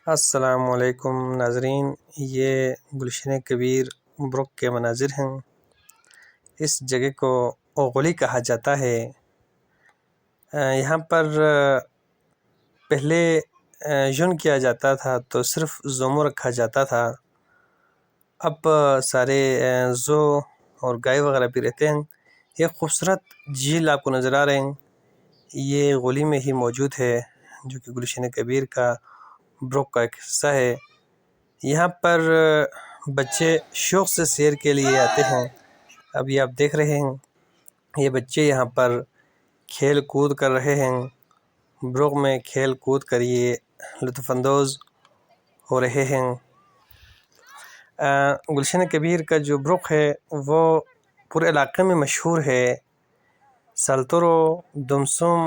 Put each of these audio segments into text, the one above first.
السلام علیکم ناظرین، یہ گلشن کبیر برق کے مناظر ہیں۔ اس جگہ کو اوغلی کہا جاتا ہے۔ یہاں پر پہلے یون کیا جاتا تھا تو صرف زومو رکھا جاتا تھا، اب سارے زو اور گائے وغیرہ بھی رہتے ہیں۔ ایک خوبصورت جھیل آپ کو نظر آ رہے ہیں، یہ غولی میں ہی موجود ہے، جو کہ گلشن کبیر کا برق کا ایک حصہ ہے۔ یہاں پر بچے شوق سے سیر کے لیے آتے ہیں۔ ابھی آپ دیکھ رہے ہیں یہ بچے یہاں پر کھیل کود کر رہے ہیں، برق میں کھیل کود کر یہ لطف اندوز ہو رہے ہیں۔ گلشن کبیر کا جو برق ہے وہ پورے علاقے میں مشہور ہے۔ سلطرو، دمسم،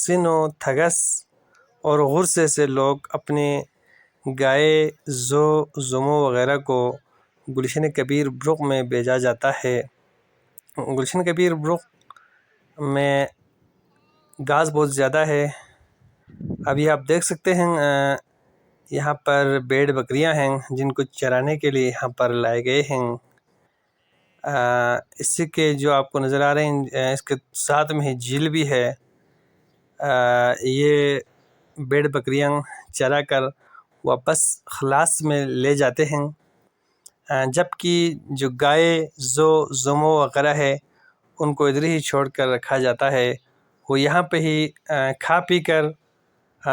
سنو، تھگس اور غرسے سے لوگ اپنے گائے، زو، زمو وغیرہ کو گلشن کبیر برق میں بھیجا جاتا ہے۔ گلشن کبیر برق میں گھاس بہت زیادہ ہے۔ ابھی آپ دیکھ سکتے ہیں یہاں پر بھیڑ بکریاں ہیں جن کو چرانے کے لیے یہاں پر لائے گئے ہیں۔ اس کے جو آپ کو نظر آ رہے ہیں اس کے ساتھ میں ہی جھیل بھی ہے۔ یہ بھیڑ بکریاں چرا کر واپس خلاص میں لے جاتے ہیں، جبکہ جو گائے، زو، زمو وغیرہ ہے ان کو ادھر ہی چھوڑ کر رکھا جاتا ہے۔ وہ یہاں پہ ہی کھا پی کر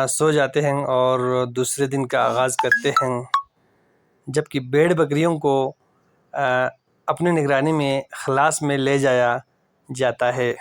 سو جاتے ہیں اور دوسرے دن کا آغاز کرتے ہیں، جبکہ بھیڑ بکریوں کو اپنی نگرانی میں خلاص میں لے جایا جاتا ہے۔